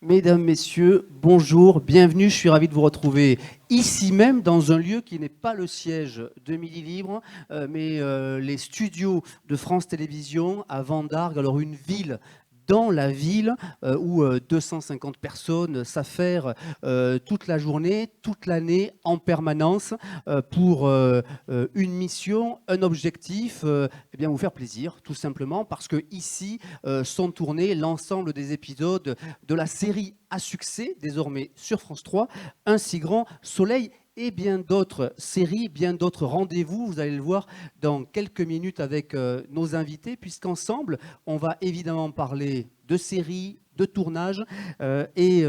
Mesdames, Messieurs, bonjour, bienvenue, je suis ravi de vous retrouver ici même dans un lieu qui n'est pas le siège de Midi Libre, mais les studios de France Télévisions à Vendargues, alors une ville dans la ville où 250 personnes s'affairent toute la journée, toute l'année, en permanence, pour une mission, un objectif, eh bien vous faire plaisir, tout simplement, parce que ici sont tournés l'ensemble des épisodes de la série à succès, désormais sur France 3, Un si grand soleil, et bien d'autres séries, bien d'autres rendez-vous. Vous allez le voir dans quelques minutes avec nos invités, puisqu'ensemble, on va évidemment parler de séries, de tournage et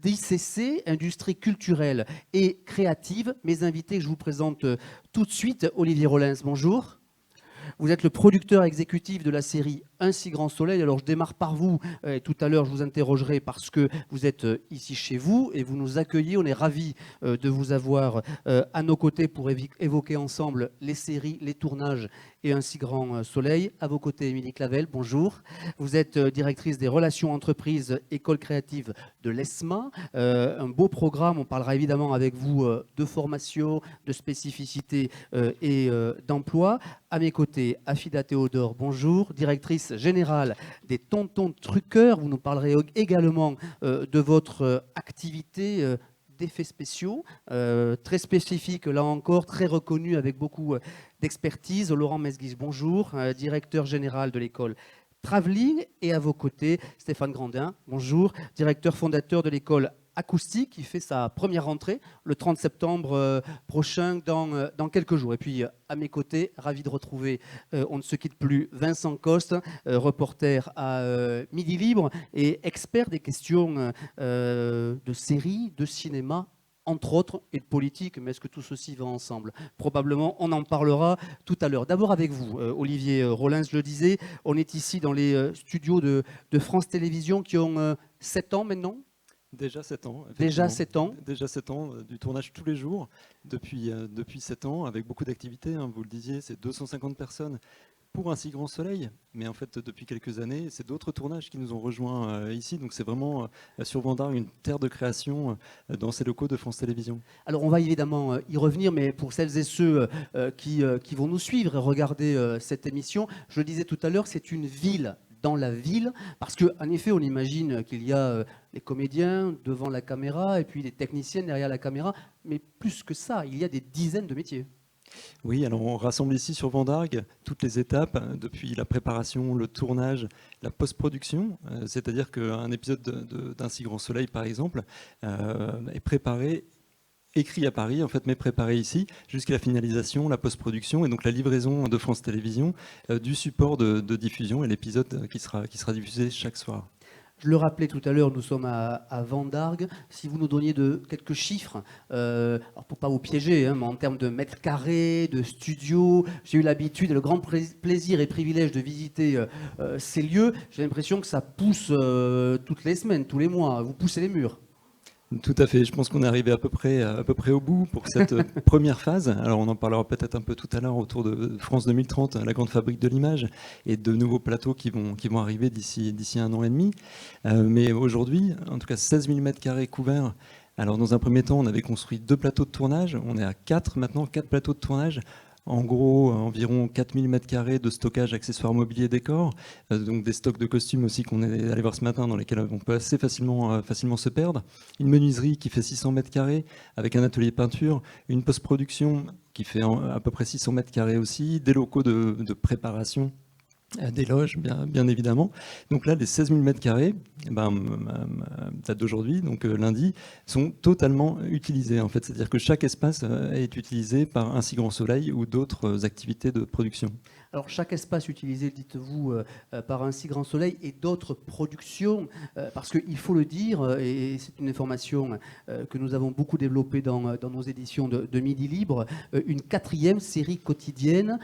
d'ICC, industrie culturelle et créative. Mes invités que je vous présente tout de suite, Olivier Rollins, bonjour. Vous êtes le producteur exécutif de la série Un si grand soleil. Alors je démarre par vous. Tout à l'heure, je vous interrogerai parce que vous êtes ici chez vous et vous nous accueillez. On est ravis de vous avoir à nos côtés pour évoquer ensemble les séries, les tournages et Un si grand soleil. À vos côtés, Émilie Clavel, bonjour. Vous êtes directrice des relations entreprises, école créative de l'ESMA. Un beau programme. On parlera évidemment avec vous de formation, de spécificité et d'emploi. À mes côtés, Afida Théodore, bonjour, directrice générale des Tontons Truqueurs. Vous nous parlerez également de votre activité d'effets spéciaux, très spécifique là encore, très reconnue avec beaucoup d'expertise. Laurent Mesguis, bonjour, directeur général de l'école Travelling. Et à vos côtés, Stéphane Grandin, bonjour, directeur fondateur de l'école Acoustique, qui fait sa première rentrée le 30 septembre prochain, dans quelques jours. Et puis, à mes côtés, ravi de retrouver, on ne se quitte plus, Vincent Coste, reporter à Midi Libre et expert des questions de séries, de cinéma, entre autres, et de politique. Mais est-ce que tout ceci va ensemble? Probablement, on en parlera tout à l'heure. D'abord avec vous, Olivier Rollins, je le disais, on est ici dans les studios de France Télévisions qui ont 7 ans maintenant. Déjà 7 ans, Déjà effectivement. 7 ans. Déjà 7 ans, du tournage tous les jours, depuis 7 ans, avec beaucoup d'activités. Vous le disiez, c'est 250 personnes pour Un si grand soleil. Mais en fait, depuis quelques années, c'est d'autres tournages qui nous ont rejoints ici. Donc c'est vraiment sur Vendargues une terre de création dans ces locaux de France Télévisions. Alors on va évidemment y revenir, mais pour celles et ceux qui vont nous suivre et regarder cette émission, je le disais tout à l'heure, c'est une ville dans la ville, parce qu'en effet, on imagine qu'il y a les comédiens devant la caméra et puis les techniciens derrière la caméra, mais plus que ça, il y a des dizaines de métiers. Oui, alors on rassemble ici sur Vendargues toutes les étapes, depuis la préparation, le tournage, la post-production. C'est-à-dire qu'un épisode d'Un si grand soleil, par exemple, est préparé, écrit à Paris, en fait, mais préparé ici, jusqu'à la finalisation, la post-production et donc la livraison de France Télévisions du support de diffusion et l'épisode qui sera diffusé chaque soir. Je le rappelais tout à l'heure, nous sommes à Vendargues. Si vous nous donniez quelques chiffres, alors pour pas vous piéger, hein, mais en termes de mètres carrés, de studios, j'ai eu l'habitude et le grand plaisir et privilège de visiter ces lieux. J'ai l'impression que ça pousse toutes les semaines, tous les mois. Vous poussez les murs. Tout à fait. Je pense qu'on est arrivé à peu près au bout pour cette première phase. Alors, on en parlera peut-être un peu tout à l'heure autour de France 2030, la grande fabrique de l'image, et de nouveaux plateaux qui vont arriver d'ici 1 an et demi. Mais aujourd'hui, en tout cas, 16 000 m² couverts. Alors, dans un premier temps, on avait construit 2 plateaux de tournage. On est à 4 maintenant, 4 plateaux de tournage. En gros, environ 4000 m² de stockage accessoires mobilier décor, donc des stocks de costumes aussi qu'on est allé voir ce matin, dans lesquels on peut assez facilement se perdre. Une menuiserie qui fait 600 m² avec un atelier peinture, une post-production qui fait à peu près 600 m² aussi, des locaux de préparation, des loges, bien évidemment. Donc là, les 16 000 m², date d'aujourd'hui, donc lundi, sont totalement utilisés. En fait, c'est-à-dire que chaque espace est utilisé par Un si grand soleil ou d'autres activités de production. Alors chaque espace utilisé, dites-vous, par Un si grand soleil et d'autres productions, parce qu'il faut le dire, et c'est une information que nous avons beaucoup développée dans nos éditions de Midi Libre, une 4e série quotidienne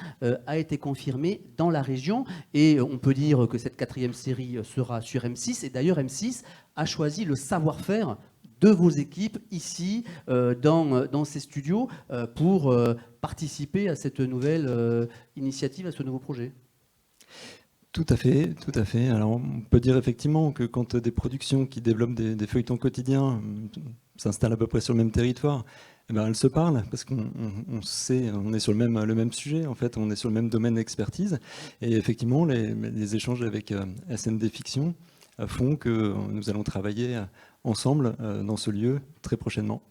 a été confirmée dans la région, et on peut dire que cette 4e série sera sur M6, et d'ailleurs M6 a choisi le savoir-faire de vos équipes ici dans ces studios pour participer à cette nouvelle initiative, à ce nouveau projet. Tout à fait, tout à fait. Alors on peut dire effectivement que quand des productions qui développent des feuilletons quotidiens s'installent à peu près sur le même territoire, eh ben, elles se parlent parce qu'on sait, on est sur le même sujet, en fait, on est sur le même domaine d'expertise. Et effectivement, les échanges avec SND Fiction font que nous allons travailler ensemble dans ce lieu très prochainement.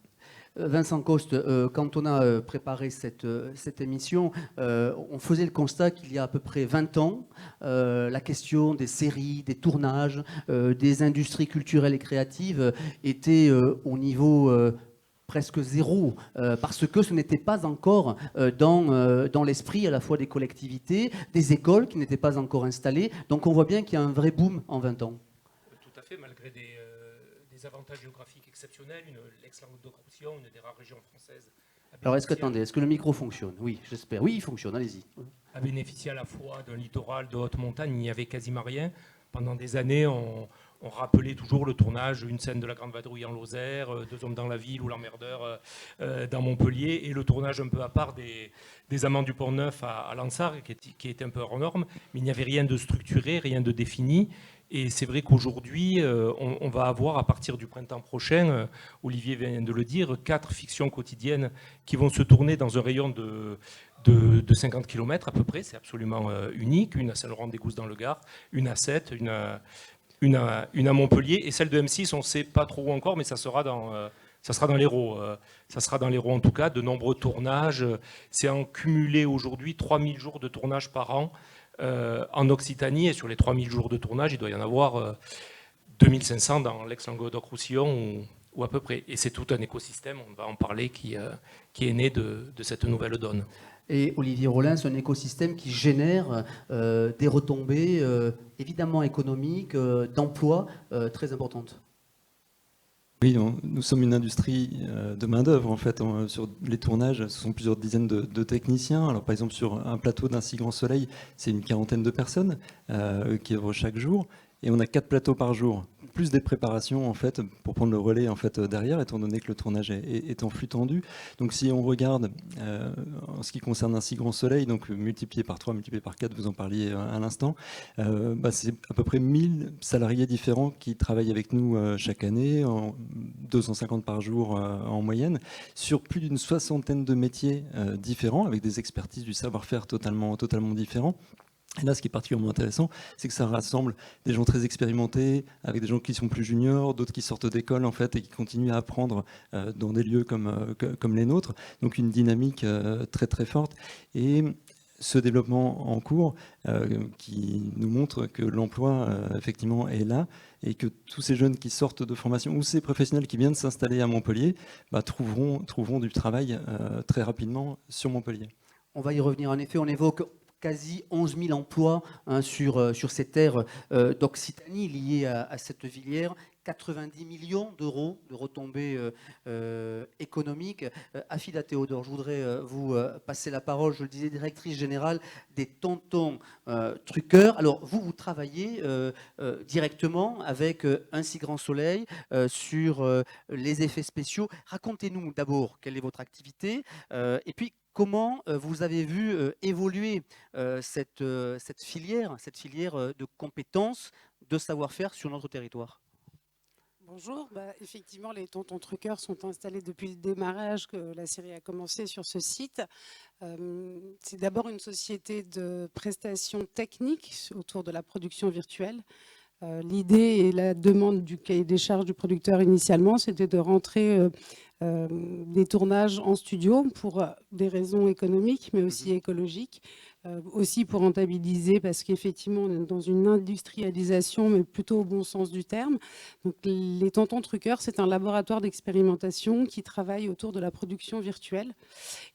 Vincent Coste, quand on a préparé cette émission, on faisait le constat qu'il y a à peu près 20 ans, la question des séries, des tournages, des industries culturelles et créatives était au niveau presque zéro, parce que ce n'était pas encore dans l'esprit à la fois des collectivités, des écoles qui n'étaient pas encore installées. Donc on voit bien qu'il y a un vrai boom en 20 ans. Tout à fait, malgré des avantages géographiques exceptionnels, l'ex-Languedoc-Roussillon, une des rares régions françaises. Alors est-ce que le micro fonctionne? Oui, j'espère. Oui, il fonctionne, allez-y. A bénéficié à la fois d'un littoral de haute montagne, il n'y avait quasiment rien. Pendant des années, on rappelait toujours le tournage, une scène de La Grande Vadrouille en Lozère, Deux hommes dans la ville ou L'emmerdeur dans Montpellier, et le tournage un peu à part des Amants du Pont-Neuf à Lansart, qui était un peu hors norme, mais il n'y avait rien de structuré, rien de défini. Et c'est vrai qu'aujourd'hui, on va avoir, à partir du printemps prochain, Olivier vient de le dire, 4 fictions quotidiennes qui vont se tourner dans un rayon de 50 km à peu près. C'est absolument unique. Une à Saint-Laurent-des-Gousses dans le Gard, une à Sète, une à Montpellier. Et celle de M6, on ne sait pas trop où encore, mais ça sera dans l'Hérault. Ça sera dans l'Hérault en tout cas. De nombreux tournages. C'est en cumulé aujourd'hui 3000 jours de tournage par an. En Occitanie, et sur les 3000 jours de tournage, il doit y en avoir 2500 dans l'ex-Languedoc-Roussillon ou à peu près. Et c'est tout un écosystème, on va en parler, qui est né de cette nouvelle donne. Et Olivier Rollin, c'est un écosystème qui génère des retombées évidemment économiques, d'emplois très importantes. Oui, nous sommes une industrie de main-d'œuvre en fait. Sur les tournages, ce sont plusieurs dizaines de techniciens. Alors, par exemple, sur un plateau d'un si grand soleil, c'est une quarantaine de personnes qui œuvrent chaque jour. Et on a 4 plateaux par jour, plus des préparations en fait pour prendre le relais en fait derrière, étant donné que le tournage est en flux tendu. Donc si on regarde en ce qui concerne un si grand soleil, donc multiplié par 3, multiplié par 4, vous en parliez à l'instant, c'est à peu près 1000 salariés différents qui travaillent avec nous chaque année, 250 par jour en moyenne, sur plus d'une soixantaine de métiers différents, avec des expertises du savoir-faire totalement différents. Et là, ce qui est particulièrement intéressant, c'est que ça rassemble des gens très expérimentés, avec des gens qui sont plus juniors, d'autres qui sortent d'école en fait et qui continuent à apprendre dans des lieux comme les nôtres. Donc une dynamique très très forte. Et ce développement en cours qui nous montre que l'emploi effectivement est là et que tous ces jeunes qui sortent de formation ou ces professionnels qui viennent s'installer à Montpellier trouveront du travail très rapidement sur Montpellier. On va y revenir. En effet, on évoque quasi 11 000 emplois sur ces terres d'Occitanie liées à cette filière. 90 millions d'euros de retombées économiques. Afida Théodore, je voudrais vous passer la parole. Je le disais, directrice générale des Tontons Truckers. Alors, vous travaillez directement avec Un si grand soleil sur les effets spéciaux. Racontez-nous d'abord quelle est votre activité et puis comment vous avez vu évoluer cette filière de compétences, de savoir-faire sur notre territoire? Bonjour, effectivement les Tontons Truckers sont installés depuis le démarrage que la série a commencé sur ce site. C'est d'abord une société de prestations techniques autour de la production virtuelle. L'idée et la demande du cahier des charges du producteur initialement, c'était de rentrer des tournages en studio pour des raisons économiques mais aussi écologiques. Aussi pour rentabiliser, parce qu'effectivement, on est dans une industrialisation, mais plutôt au bon sens du terme. Donc, les Tontons Truckers, c'est un laboratoire d'expérimentation qui travaille autour de la production virtuelle.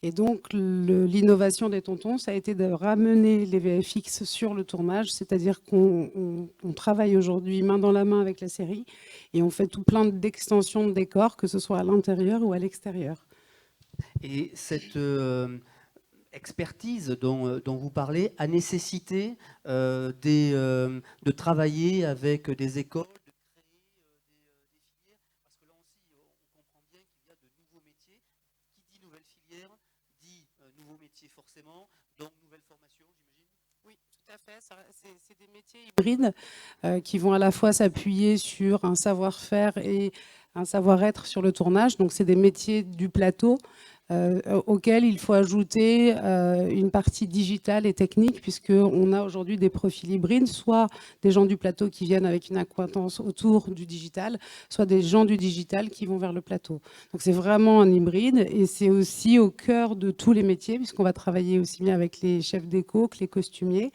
Et donc, l'innovation des Tontons, ça a été de ramener les VFX sur le tournage, c'est-à-dire qu'on travaille aujourd'hui main dans la main avec la série et on fait tout plein d'extensions de décors, que ce soit à l'intérieur ou à l'extérieur. Et cette expertise dont vous parlez a nécessité de travailler avec des écoles, de créer des filières, parce que là aussi, on comprend bien qu'il y a de nouveaux métiers. Qui dit nouvelle filière dit nouveaux métiers forcément, donc nouvelle formation, j'imagine. Oui, tout à fait. c'est des métiers hybrides qui vont à la fois s'appuyer sur un savoir-faire et un savoir-être sur le tournage. Donc, c'est des métiers du plateau auxquels il faut ajouter une partie digitale et technique, puisqu'on a aujourd'hui des profils hybrides, soit des gens du plateau qui viennent avec une acquaintance autour du digital, soit des gens du digital qui vont vers le plateau. Donc c'est vraiment un hybride, et c'est aussi au cœur de tous les métiers, puisqu'on va travailler aussi bien avec les chefs déco que les costumiers,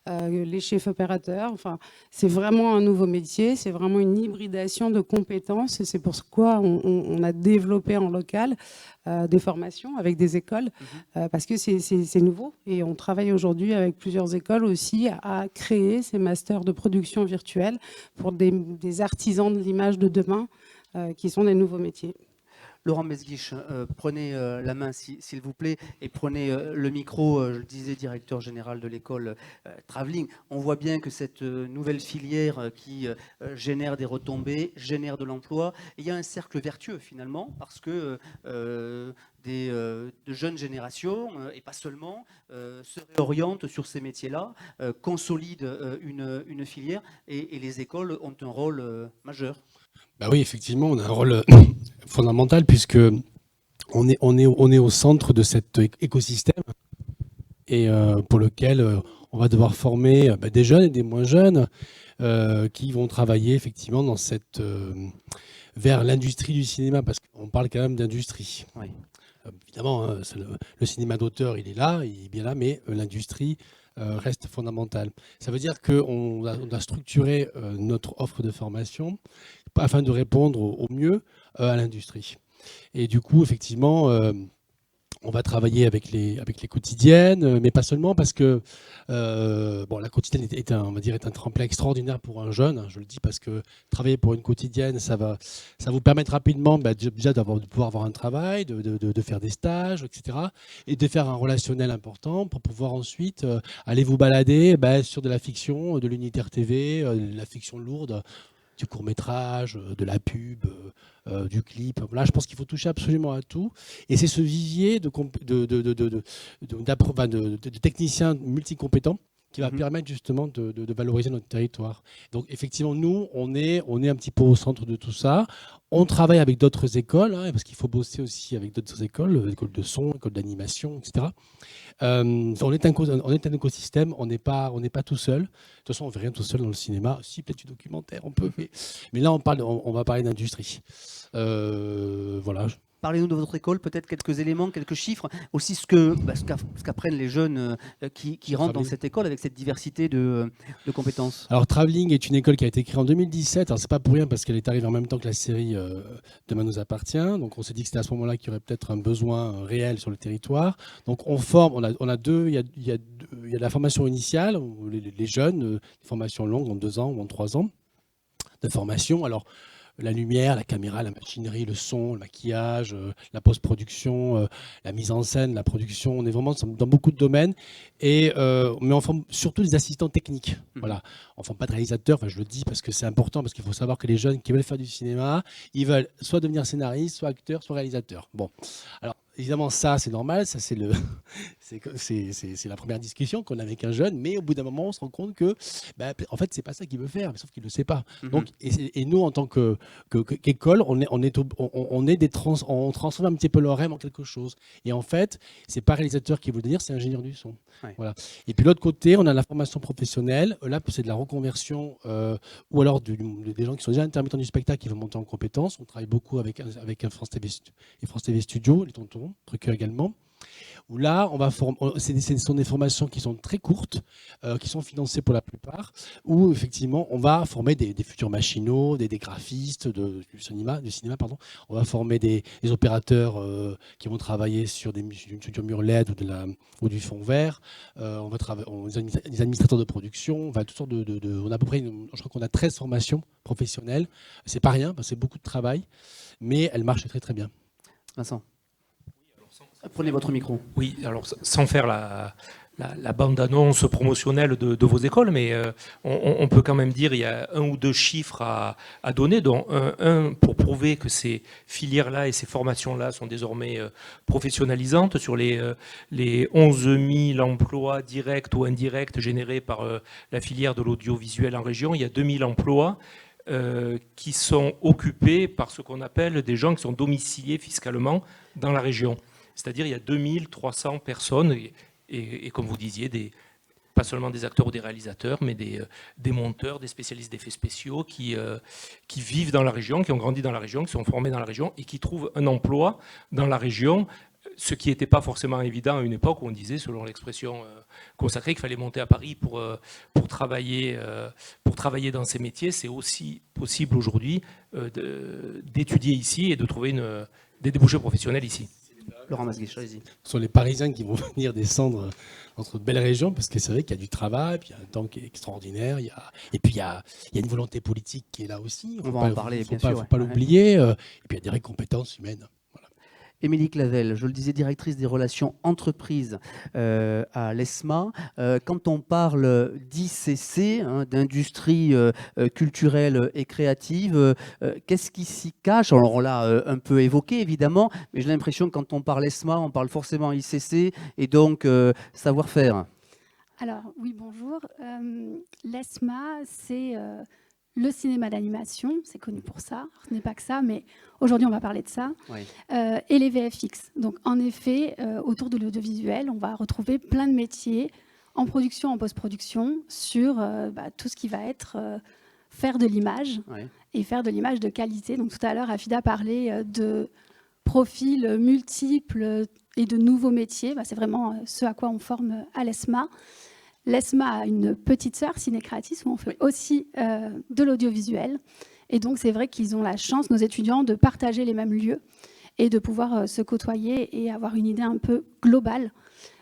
les chefs opérateurs. Enfin, c'est vraiment un nouveau métier, c'est vraiment une hybridation de compétences, et c'est pourquoi on a développé en local des formations avec des écoles, parce que c'est nouveau, et on travaille aujourd'hui avec plusieurs écoles aussi à créer ces masters de production virtuelle pour des artisans de l'image de demain qui sont des nouveaux métiers. Laurent Mesguich, prenez la main s'il vous plaît, et prenez le micro. Je le disais, directeur général de l'école Travelling. On voit bien que cette nouvelle filière qui génère des retombées, génère de l'emploi. Il y a un cercle vertueux finalement, parce que de jeunes générations, et pas seulement, se réorientent sur ces métiers-là, consolident une filière, et les écoles ont un rôle majeur. Bah oui, effectivement, on a un rôle fondamental, puisque on est au centre de cet écosystème, et pour lequel on va devoir former des jeunes et des moins jeunes qui vont travailler effectivement vers l'industrie du cinéma, parce qu'on parle quand même d'industrie. Oui. Évidemment, hein, le cinéma d'auteur, il est bien là, mais l'industrie reste fondamentale. Ça veut dire qu'on a structuré notre offre de formation afin de répondre au mieux à l'industrie. Et du coup, effectivement, on va travailler avec les quotidiennes, mais pas seulement, parce que la quotidienne est un tremplin extraordinaire pour un jeune. Hein, je le dis parce que travailler pour une quotidienne, ça vous permettre rapidement déjà de pouvoir avoir un travail, de faire des stages, etc. Et de faire un relationnel important pour pouvoir ensuite aller vous balader sur de la fiction, de l'unitaire TV, de la fiction lourde, du court-métrage, de la pub, du clip. Là, je pense qu'il faut toucher absolument à tout. Et c'est ce vivier de techniciens multicompétents qui va permettre justement de valoriser notre territoire. Donc effectivement, nous, on est un petit peu au centre de tout ça. On travaille avec d'autres écoles, hein, parce qu'il faut bosser aussi avec d'autres écoles, écoles de son, écoles d'animation, etc. On est un écosystème, on n'est pas tout seul. De toute façon, on ne fait rien tout seul dans le cinéma. Si, peut-être du documentaire, on peut. Mais là, on va parler d'industrie. Voilà. Parlez-nous de votre école, peut-être quelques éléments, quelques chiffres, aussi ce qu'apprennent les jeunes qui rentrent dans cette école avec cette diversité de compétences. Alors, Travelling est une école qui a été créée en 2017. Alors, c'est pas pour rien, parce qu'elle est arrivée en même temps que la série Demain nous appartient. Donc, on s'est dit que c'était à ce moment-là qu'il y aurait peut-être un besoin réel sur le territoire. Donc, on forme. On a deux. Il y a la formation initiale, où les jeunes, des formations longues en 2 ans ou en 3 ans de formation. Alors, la lumière, la caméra, la machinerie, le son, le maquillage, la post-production, la mise en scène, la production. On est vraiment dans beaucoup de domaines. Mais on forme surtout des assistants techniques. Voilà. On ne forme pas de réalisateurs. Enfin, je le dis parce que c'est important, parce qu'il faut savoir que les jeunes qui veulent faire du cinéma, ils veulent soit devenir scénaristes, soit acteurs, soit réalisateurs. Bon. Alors, évidemment, ça, c'est normal. Ça, c'est la première discussion qu'on a avec un jeune. Mais au bout d'un moment, on se rend compte que, en fait, c'est pas ça qu'il veut faire, sauf qu'il le sait pas. Donc, et nous, en tant qu'école, on transforme un petit peu leur rêve en quelque chose. Et en fait, c'est pas réalisateur qui veut le devenir, c'est ingénieur du son. Ouais. Voilà. Et puis l'autre côté, on a la formation professionnelle. Là, c'est de la reconversion, ou alors des gens qui sont déjà intermittents du spectacle qui veulent monter en compétences. On travaille beaucoup avec un France TV et France TV Studio, les tontons, truqueurs également. Où là, ce sont des formations qui sont très courtes, qui sont financées pour la plupart, où effectivement, on va former des futurs machinaux, des graphistes du cinéma. On va former des opérateurs qui vont travailler sur des murs LED ou du fond vert. On va travailler des administrateurs de production. On a toutes sortes on a à peu près, je crois qu'on a 13 formations professionnelles. C'est pas rien, c'est beaucoup de travail, mais elles marchent très très bien. Vincent. Prenez votre micro. Oui, alors sans faire la bande-annonce promotionnelle de vos écoles, mais on peut quand même dire qu'il y a 1 ou 2 chiffres à donner, dont un pour prouver que ces filières-là et ces formations-là sont désormais professionnalisantes. Sur les 11 000 emplois directs ou indirects générés par la filière de l'audiovisuel en région, il y a 2 000 emplois qui sont occupés par ce qu'on appelle des gens qui sont domiciliés fiscalement dans la région. C'est-à-dire il y a 2300 personnes, et comme vous disiez, pas seulement des acteurs ou des réalisateurs, mais des monteurs, des spécialistes d'effets spéciaux qui vivent dans la région, qui ont grandi dans la région, qui sont formés dans la région et qui trouvent un emploi dans la région, ce qui n'était pas forcément évident à une époque où on disait, selon l'expression consacrée, qu'il fallait monter à Paris pour travailler dans ces métiers. C'est aussi possible aujourd'hui d'étudier ici et de trouver des débouchés professionnels ici. Laurent Masguich, allez-y. Ce sont les Parisiens qui vont venir descendre entre de belles régions, parce que c'est vrai qu'il y a du travail, puis il y a un temps qui est extraordinaire, et puis il y a une volonté politique qui est là aussi. On va en parler, bien sûr. Il ne faut pas l'oublier, et puis il y a des récompenses humaines. Voilà. Émilie Clavel, je le disais, directrice des relations entreprises à l'ESMA. Quand on parle d'ICC, d'industrie culturelle et créative, qu'est-ce qui s'y cache? Alors on l'a un peu évoqué évidemment, mais j'ai l'impression que quand on parle ESMA, on parle forcément ICC et donc savoir-faire. Alors oui, bonjour. L'ESMA, c'est le cinéma d'animation, c'est connu pour ça. Ce n'est pas que ça, mais aujourd'hui on va parler de ça. Oui. Et les VFX. Donc en effet, autour de l'audiovisuel, on va retrouver plein de métiers en production, en post-production, sur tout ce qui va être faire de l'image, Oui. et faire de l'image de qualité. Donc tout à l'heure, Afida parlait de profils multiples et de nouveaux métiers. C'est vraiment ce à quoi on forme à l'ESMA. L'ESMA a une petite sœur, Ciné-Creatis, où on fait aussi de l'audiovisuel. Et donc, c'est vrai qu'ils ont la chance, nos étudiants, de partager les mêmes lieux et de pouvoir se côtoyer et avoir une idée un peu globale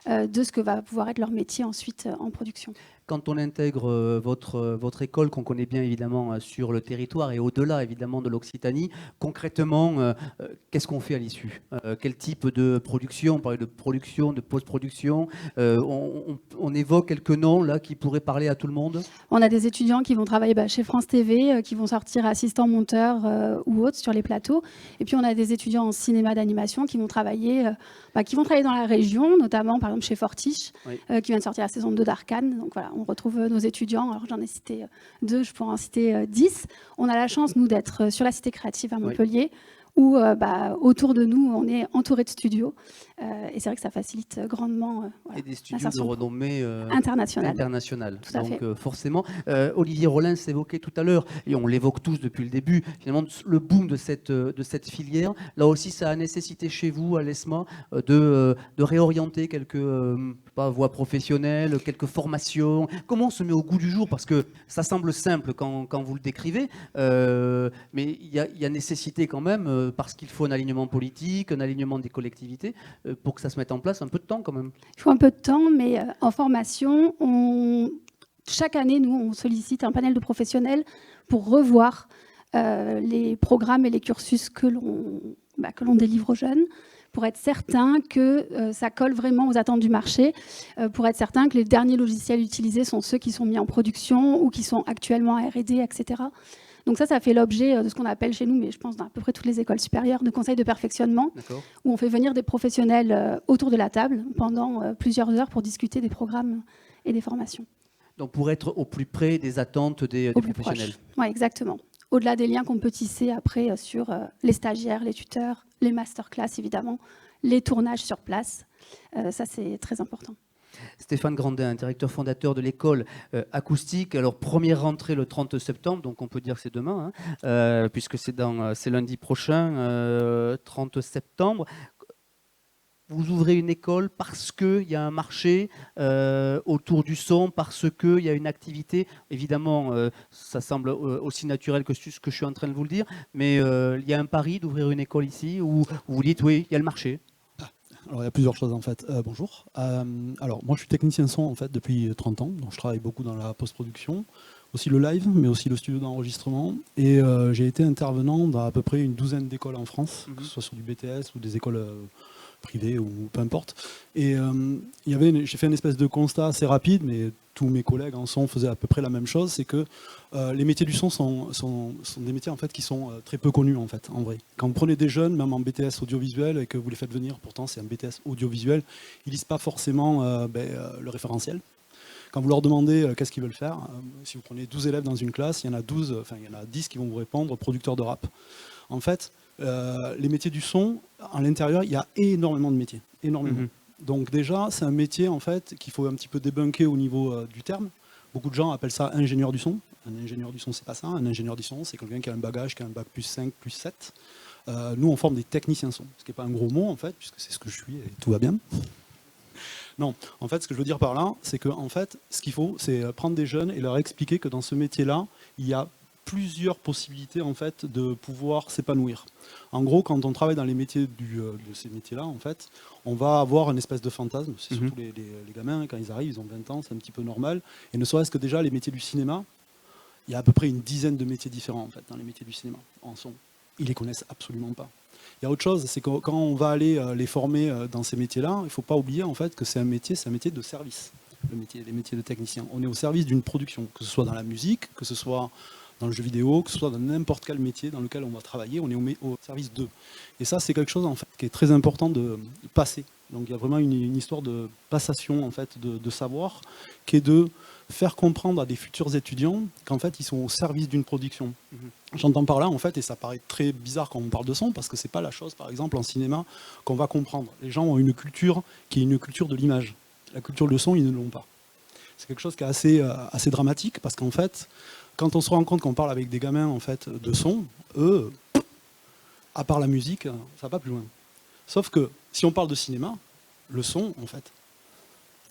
de ce que va pouvoir être leur métier ensuite en production. Quand on intègre votre école, qu'on connaît bien évidemment sur le territoire et au-delà évidemment de l'Occitanie, concrètement, qu'est-ce qu'on fait à l'issue? Quel type de production? On parlait de production, de post-production. On évoque quelques noms là qui pourraient parler à tout le monde. On a des étudiants qui vont travailler chez France TV, qui vont sortir assistants monteurs ou autres sur les plateaux. Et puis on a des étudiants en cinéma d'animation qui vont travailler dans la région, notamment par exemple chez Fortiche, Oui. Qui vient de sortir la saison 2 d'Arcane. Donc voilà, on retrouve nos étudiants. Alors j'en ai cité 2, je pourrais en citer 10. On a la chance, nous, d'être sur la Cité Créative à Montpellier, où autour de nous, on est entouré de studios. Et c'est vrai que ça facilite grandement Et des studios de renommée internationale. Tout à donc fait. forcément, Olivier Rollin s'évoquait tout à l'heure, et on l'évoque tous depuis le début, finalement, le boom de cette filière. Là aussi, ça a nécessité chez vous, à l'ESMA, de réorienter quelques voies professionnelles, quelques formations. Comment on se met au goût du jour? Parce que ça semble simple quand vous le décrivez, mais il y a nécessité quand même, parce qu'il faut un alignement politique, un alignement des collectivités, pour que ça se mette en place, un peu de temps quand même. Il faut un peu de temps, mais en formation, chaque année, nous, on sollicite un panel de professionnels pour revoir les programmes et les cursus que l'on délivre aux jeunes, pour être certain que ça colle vraiment aux attentes du marché, pour être certain que les derniers logiciels utilisés sont ceux qui sont mis en production ou qui sont actuellement à R&D, etc. Donc ça fait l'objet de ce qu'on appelle chez nous, mais je pense dans à peu près toutes les écoles supérieures, de conseils de perfectionnement, où on fait venir des professionnels autour de la table pendant plusieurs heures pour discuter des programmes et des formations. Donc pour être au plus près des attentes des professionnels. Oui, exactement. Au-delà des liens qu'on peut tisser après sur les stagiaires, les tuteurs, les masterclass évidemment, les tournages sur place, ça c'est très important. Stéphane Grandin, directeur fondateur de l'école acoustique. Alors, première rentrée le 30 septembre, donc on peut dire que c'est demain, puisque c'est lundi prochain, 30 septembre. Vous ouvrez une école parce qu'il y a un marché autour du son, parce qu'il y a une activité. Évidemment, ça semble aussi naturel que ce que je suis en train de vous le dire, mais il y a un pari d'ouvrir une école ici où vous dites oui, il y a le marché. Alors, il y a plusieurs choses en fait. Bonjour. Alors, moi je suis technicien son en fait depuis 30 ans, donc je travaille beaucoup dans la post-production, aussi le live, mais aussi le studio d'enregistrement. Et j'ai été intervenant dans à peu près une douzaine d'écoles en France, que ce soit sur du BTS ou des écoles privée ou peu importe. Et j'ai fait une espèce de constat assez rapide, mais tous mes collègues en son faisaient à peu près la même chose, c'est que les métiers du son sont des métiers en fait, qui sont très peu connus en fait, en vrai. Quand vous prenez des jeunes, même en BTS audiovisuel, et que vous les faites venir, pourtant c'est un BTS audiovisuel, ils lisent pas forcément le référentiel. Quand vous leur demandez qu'est-ce qu'ils veulent faire, si vous prenez 12 élèves dans une classe, il y en a 10 qui vont vous répondre producteur de rap. En fait, les métiers du son, à l'intérieur, il y a énormément de métiers. Énormément. Donc déjà, c'est un métier en fait, qu'il faut un petit peu débunker au niveau du terme. Beaucoup de gens appellent ça ingénieur du son. Un ingénieur du son, c'est pas ça. Un ingénieur du son, c'est quelqu'un qui a un bagage, qui a un bac plus 5, plus 7. Nous, on forme des techniciens son, ce qui n'est pas un gros mot en fait, puisque c'est ce que je suis et tout va bien. Non, en fait, ce que je veux dire par là, c'est que en fait, ce qu'il faut, c'est prendre des jeunes et leur expliquer que dans ce métier-là, il y a plusieurs possibilités en fait de pouvoir s'épanouir. En gros, quand on travaille dans les métiers de ces métiers-là, en fait, on va avoir une espèce de fantasme. C'est surtout les gamins, quand ils arrivent, ils ont 20 ans, c'est un petit peu normal. Et ne serait-ce que déjà les métiers du cinéma, il y a à peu près une dizaine de métiers différents en fait dans les métiers du cinéma en son. Ils les connaissent absolument pas. Il y a autre chose, c'est que quand on va aller les former dans ces métiers-là, il ne faut pas oublier en fait que c'est un métier de service. Les métiers de technicien. On est au service d'une production, que ce soit dans la musique, que ce soit dans le jeu vidéo, que ce soit dans n'importe quel métier dans lequel on va travailler, on est au service d'eux. Et ça, c'est quelque chose en fait, qui est très important de passer. Donc il y a vraiment une histoire de passation en fait, de savoir, qui est de faire comprendre à des futurs étudiants qu'en fait, ils sont au service d'une production. J'entends par là, en fait, et ça paraît très bizarre quand on parle de son, parce que c'est pas la chose, par exemple, en cinéma, qu'on va comprendre. Les gens ont une culture qui est une culture de l'image. La culture de son, ils ne l'ont pas. C'est quelque chose qui est assez dramatique, parce qu'en fait, quand on se rend compte qu'on parle avec des gamins en fait, de son, eux, à part la musique, ça va pas plus loin. Sauf que si on parle de cinéma, le son, en fait,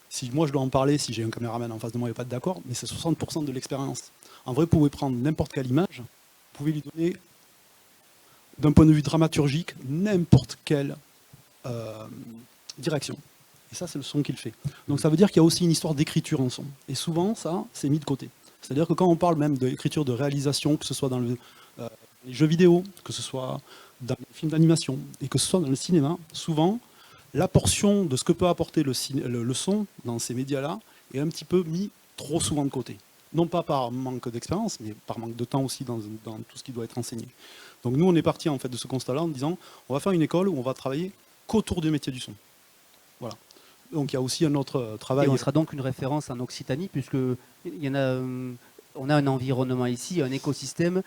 si moi je dois en parler, si j'ai un caméraman en face de moi, il n'y a pas de d'accord, mais c'est 60% de l'expérience. En vrai, vous pouvez prendre n'importe quelle image, vous pouvez lui donner, d'un point de vue dramaturgique, n'importe quelle direction. Et ça, c'est le son qu'il fait. Donc ça veut dire qu'il y a aussi une histoire d'écriture en son. Et souvent, ça, c'est mis de côté. C'est-à-dire que quand on parle même d'écriture de réalisation, que ce soit dans les jeux vidéo, que ce soit dans les films d'animation, et que ce soit dans le cinéma, souvent, la portion de ce que peut apporter le son dans ces médias-là est un petit peu mis trop souvent de côté. Non pas par manque d'expérience, mais par manque de temps aussi dans tout ce qui doit être enseigné. Donc nous, on est parti en fait de ce constat-là en disant, on va faire une école où on va travailler qu'autour du métier du son. Voilà. Donc il y a aussi un autre travail. Et on sera donc une référence en Occitanie, puisque il y en a, on a un environnement ici, un écosystème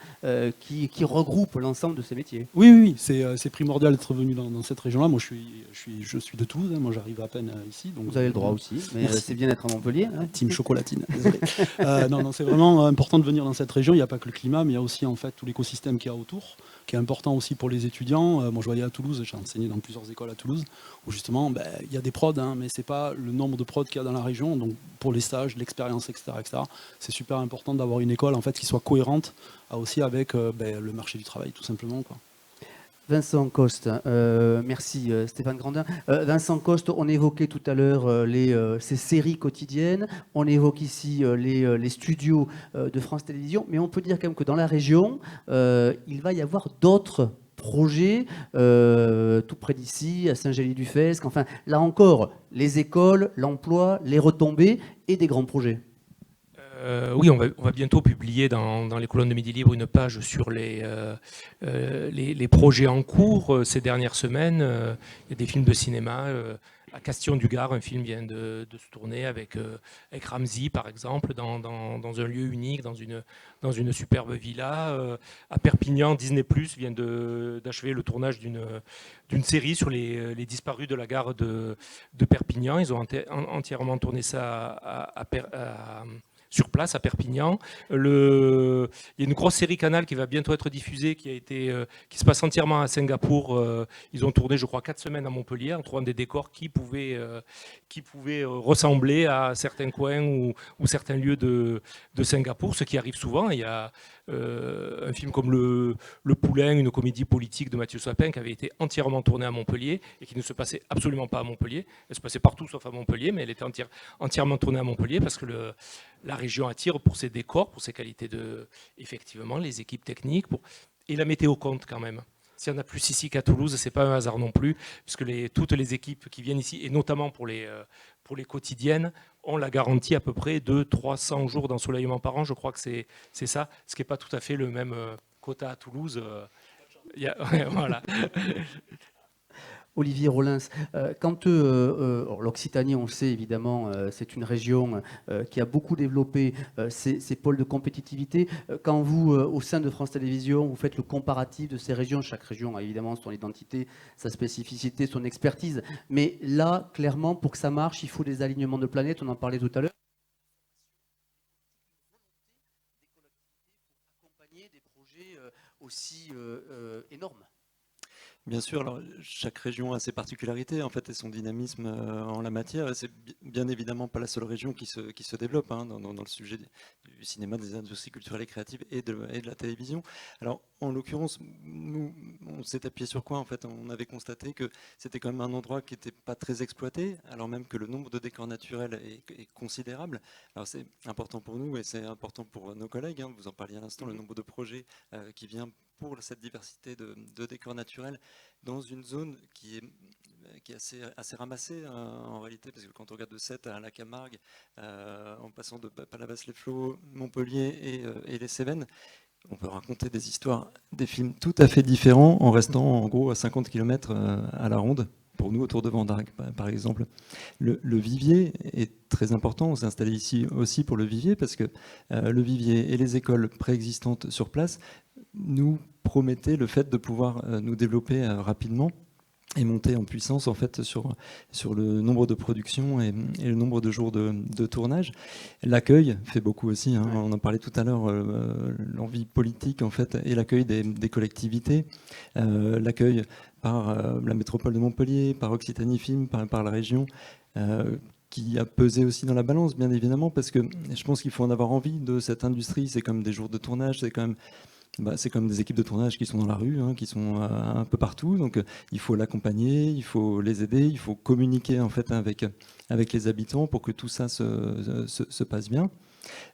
qui regroupe l'ensemble de ces métiers. Oui, c'est primordial d'être venu dans cette région-là. Moi, je suis de Toulouse, hein. Moi j'arrive à peine ici. Donc, vous avez le droit aussi, mais c'est bien d'être à Montpellier. Hein. Team chocolatine, désolé. Non, c'est vraiment important de venir dans cette région. Il n'y a pas que le climat, mais il y a aussi en fait tout l'écosystème qu'il y a autour, qui est important aussi pour les étudiants. Moi je voyais à Toulouse, j'ai enseigné dans plusieurs écoles à Toulouse, où justement il y a des prods, hein, mais c'est pas le nombre de prods qu'il y a dans la région. Donc pour les stages, l'expérience, etc., c'est super important d'avoir une école en fait qui soit cohérente aussi avec le marché du travail, tout simplement, quoi. Vincent Coste, merci Stéphane Grandin. Vincent Coste, on évoquait tout à l'heure ces séries quotidiennes, on évoque ici les studios de France Télévisions, mais on peut dire quand même que dans la région, il va y avoir d'autres projets tout près d'ici, à Saint-Gély-du-Fesque. Enfin, là encore, les écoles, l'emploi, les retombées et des grands projets. Oui, on va bientôt publier dans les colonnes de Midi Libre une page sur les projets en cours. Ces dernières semaines, il y a des films de cinéma. À Castillon-du-Gard, un film vient de se tourner avec Ramzy, par exemple, dans un lieu unique, dans une superbe villa. À Perpignan, Disney+ vient d'achever le tournage d'une série sur les disparus de la gare de Perpignan. Ils ont entièrement tourné ça sur place à Perpignan. Il y a une grosse série Canal qui va bientôt être diffusée, qui se passe entièrement à Singapour. Ils ont tourné, je crois, 4 semaines à Montpellier en trouvant des décors qui pouvaient ressembler à certains coins ou certains lieux de Singapour, ce qui arrive souvent. Il y a un film comme Le Poulain, une comédie politique de Mathieu Sapin, qui avait été entièrement tournée à Montpellier et qui ne se passait absolument pas à Montpellier. Elle se passait partout sauf à Montpellier, mais elle était entièrement tournée à Montpellier parce que la région attire pour ses décors, pour ses qualités effectivement, les équipes techniques, et la météo compte quand même. S'il y en a plus ici qu'à Toulouse, c'est pas un hasard non plus, puisque toutes les équipes qui viennent ici, et notamment pour les quotidiennes, ont la garantie à peu près de 300 jours d'ensoleillement par an. Je crois que c'est ça, ce qui n'est pas tout à fait le même quota à Toulouse. Ouais, voilà. Olivier Rollins, quand l'Occitanie, on le sait évidemment, c'est une région qui a beaucoup développé ses pôles de compétitivité. Quand vous, au sein de France Télévisions, vous faites le comparatif de ces régions, chaque région a évidemment son identité, sa spécificité, son expertise, mais là, clairement, pour que ça marche, il faut des alignements de planètes, on en parlait tout à l'heure. Pour accompagner des projets aussi énormes. Bien sûr, alors chaque région a ses particularités en fait et son dynamisme en la matière. Et c'est bien évidemment pas la seule région qui se développe hein, dans le sujet du cinéma, des industries culturelles et créatives et de la télévision. Alors en l'occurrence, nous, on s'est appuyé sur quoi en fait? On avait constaté que c'était quand même un endroit qui n'était pas très exploité, alors même que le nombre de décors naturels est considérable. Alors c'est important pour nous et c'est important pour nos collègues. Hein, vous en parliez à l'instant, le nombre de projets qui vient pour cette diversité de décors naturels dans une zone qui est assez ramassée en réalité, parce que quand on regarde de Sète à la Camargue, en passant de Palavas-les-Flots, Montpellier et les Cévennes, on peut raconter des histoires, des films tout à fait différents en restant en gros à 50 km à la ronde. Pour nous, autour de Vendargue, par exemple. Le vivier est très important. On s'est installé ici aussi pour le vivier, parce que le vivier et les écoles préexistantes sur place nous promettaient le fait de pouvoir nous développer rapidement et monter en puissance en fait sur le nombre de productions et le nombre de jours de tournage. L'accueil fait beaucoup aussi, hein, on en parlait tout à l'heure, l'envie politique en fait et l'accueil des collectivités, l'accueil par la métropole de Montpellier, par Occitanie Film, par la région, qui a pesé aussi dans la balance bien évidemment, parce que je pense qu'il faut en avoir envie de cette industrie. C'est comme des jours de tournage, c'est quand même c'est comme des équipes de tournage qui sont dans la rue, hein, qui sont un peu partout. Donc, il faut l'accompagner, il faut les aider, il faut communiquer en fait avec les habitants pour que tout ça se passe bien.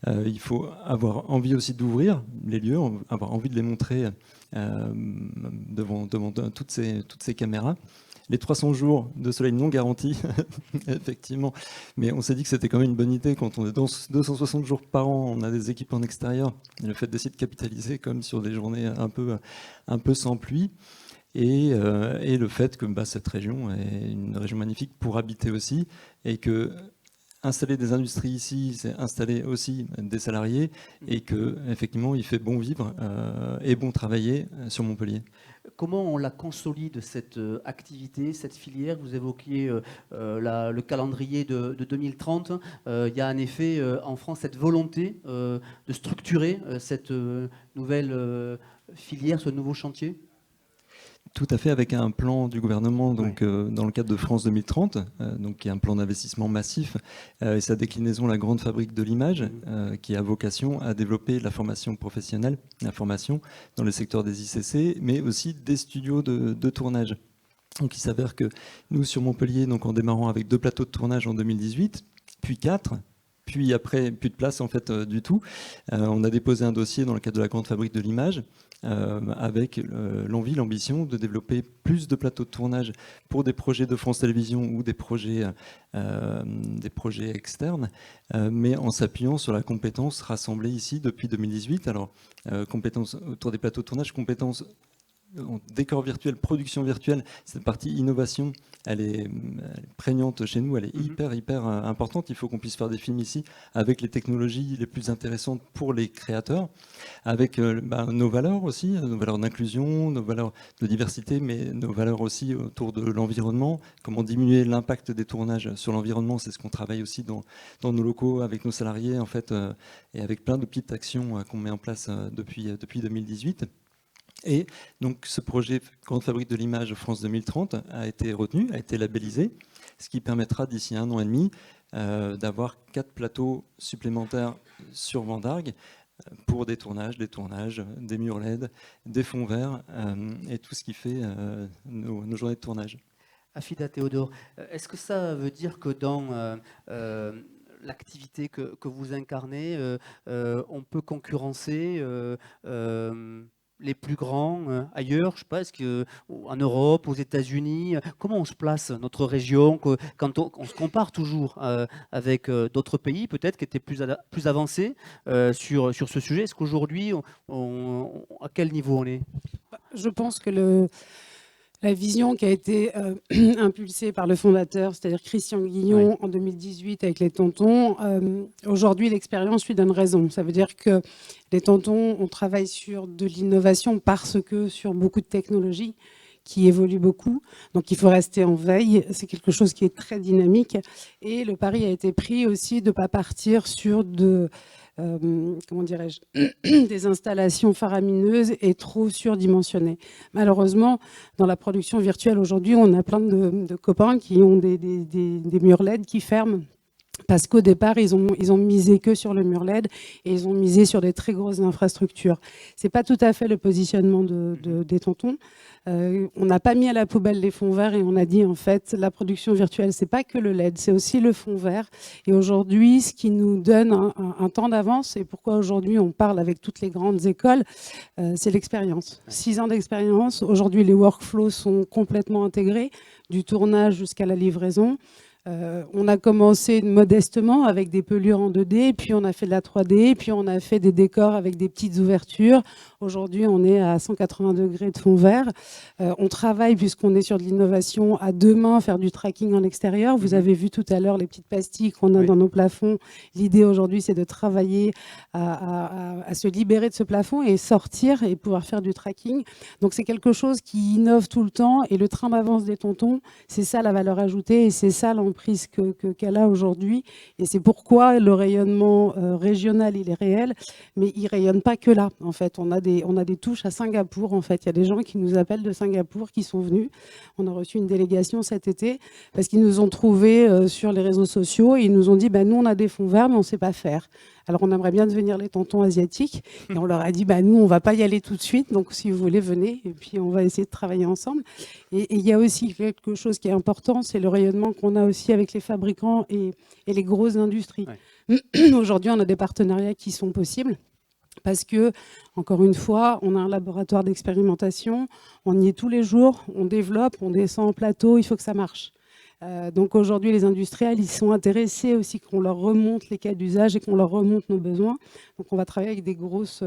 Il faut avoir envie aussi d'ouvrir les lieux, avoir envie de les montrer devant toutes ces caméras. Les 300 jours de soleil non garantis, effectivement. Mais on s'est dit que c'était quand même une bonne idée. Quand on est dans 260 jours par an, on a des équipes en extérieur. Le fait d'essayer de capitaliser comme sur des journées un peu sans pluie. Et le fait que cette région est une région magnifique pour habiter aussi. Et que installer des industries ici, c'est installer aussi des salariés. Et qu'effectivement, il fait bon vivre et bon travailler sur Montpellier. Comment on la consolide, cette activité, cette filière? Vous évoquiez le calendrier de 2030. Il y a en effet en France cette volonté de structurer cette nouvelle filière, ce nouveau chantier? Tout à fait, avec un plan du gouvernement donc, dans le cadre de France 2030, donc, qui est un plan d'investissement massif, et sa déclinaison, la grande fabrique de l'image, qui a vocation à développer la formation professionnelle, la formation dans le secteur des ICC, mais aussi des studios de tournage. Donc il s'avère que nous, sur Montpellier, donc, en démarrant avec 2 plateaux de tournage en 2018, puis 4, puis après, plus de place en fait du tout. On a déposé un dossier dans le cadre de la grande fabrique de l'image, avec l'envie, l'ambition de développer plus de plateaux de tournage pour des projets de France Télévisions ou des projets externes, mais en s'appuyant sur la compétence rassemblée ici depuis 2018. Alors, compétences autour des plateaux de tournage, compétences décor virtuel, production virtuelle, cette partie innovation, elle est prégnante chez nous, elle est hyper importante. Il faut qu'on puisse faire des films ici avec les technologies les plus intéressantes pour les créateurs, avec nos valeurs aussi, nos valeurs d'inclusion, nos valeurs de diversité, mais nos valeurs aussi autour de l'environnement, comment diminuer l'impact des tournages sur l'environnement. C'est ce qu'on travaille aussi dans nos locaux avec nos salariés en fait, et avec plein de petites actions qu'on met en place depuis 2018. Et donc ce projet Grande Fabrique de l'Image France 2030 a été retenu, a été labellisé, ce qui permettra d'ici 1 an et demi d'avoir 4 plateaux supplémentaires sur Vendargue pour des tournages, des murs LED, des fonds verts et tout ce qui fait nos journées de tournage. Afida Théodore, est-ce que ça veut dire que dans l'activité que vous incarnez, on peut concurrencer les plus grands ailleurs, je sais pas, en Europe, aux États-Unis? Comment on se place, notre région, quand on se compare toujours avec d'autres pays, peut-être, qui étaient plus avancés sur ce sujet? Est-ce qu'aujourd'hui, à quel niveau on est? Je pense que la vision qui a été impulsée par le fondateur, c'est-à-dire Christian Guillon, en 2018 avec les Tontons, aujourd'hui l'expérience lui donne raison. Ça veut dire que les Tontons, on travaille sur de l'innovation parce que sur beaucoup de technologies qui évoluent beaucoup. Donc il faut rester en veille. C'est quelque chose qui est très dynamique. Et le pari a été pris aussi de ne pas partir sur comment dirais-je, des installations faramineuses et trop surdimensionnées. Malheureusement, dans la production virtuelle aujourd'hui, on a plein de copains qui ont des murs LED qui ferment. Parce qu'au départ, ils ont misé que sur le mur LED et ils ont misé sur des très grosses infrastructures. Ce n'est pas tout à fait le positionnement des Tontons. On n'a pas mis à la poubelle les fonds verts et on a dit en fait la production virtuelle, c'est pas que le LED, c'est aussi le fond vert. Et aujourd'hui, ce qui nous donne un temps d'avance et pourquoi aujourd'hui on parle avec toutes les grandes écoles, c'est l'expérience. 6 ans d'expérience. Aujourd'hui, les workflows sont complètement intégrés, du tournage jusqu'à la livraison. On a commencé modestement avec des pelures en 2D, puis on a fait de la 3D, puis on a fait des décors avec des petites ouvertures. Aujourd'hui, on est à 180 degrés de fond vert. On travaille, puisqu'on est sur de l'innovation, à 2 mains, faire du tracking en extérieur. Vous avez vu tout à l'heure les petites pastilles qu'on a dans nos plafonds. L'idée aujourd'hui, c'est de travailler à se libérer de ce plafond et sortir et pouvoir faire du tracking. Donc c'est quelque chose qui innove tout le temps et le train d'avance des Tontons, c'est ça la valeur ajoutée et c'est ça l'emprise qu'elle a aujourd'hui. Et c'est pourquoi le rayonnement régional, il est réel, mais il ne rayonne pas que là. En fait, on a des touches à Singapour. En fait, il y a des gens qui nous appellent de Singapour qui sont venus. On a reçu une délégation cet été parce qu'ils nous ont trouvés sur les réseaux sociaux et ils nous ont dit nous, on a des fonds verts, mais on ne sait pas faire. Alors, on aimerait bien devenir les Tontons asiatiques. Et on leur a dit, nous, on ne va pas y aller tout de suite. Donc, si vous voulez, venez. Et puis, on va essayer de travailler ensemble. Et il y a aussi quelque chose qui est important, c'est le rayonnement qu'on a aussi avec les fabricants et les grosses industries. Ouais. Aujourd'hui, on a des partenariats qui sont possibles. Parce que, encore une fois, on a un laboratoire d'expérimentation, on y est tous les jours, on développe, on descend en plateau, il faut que ça marche. Donc aujourd'hui, les industriels, ils sont intéressés aussi qu'on leur remonte les cas d'usage et qu'on leur remonte nos besoins. Donc on va travailler avec des grosses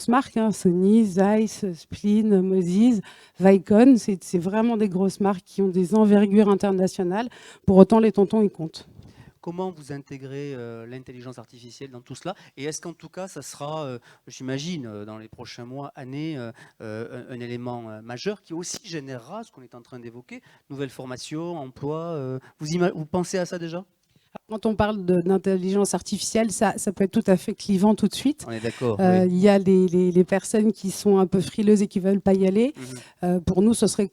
marques, Sony, Zeiss, Splin, Moses, Vicon. C'est vraiment des grosses marques qui ont des envergures internationales. Pour autant, les Tontons, ils comptent. Comment vous intégrez l'intelligence artificielle dans tout cela? Et est-ce qu'en tout cas, ça sera, j'imagine, dans les prochains mois, années, un élément majeur qui aussi générera ce qu'on est en train d'évoquer, nouvelles formations, emplois? Vous pensez à ça déjà? Quand on parle d'intelligence artificielle, ça peut être tout à fait clivant tout de suite. On est d'accord. Oui. Il y a les personnes qui sont un peu frileuses et qui ne veulent pas y aller. Pour nous, ce serait...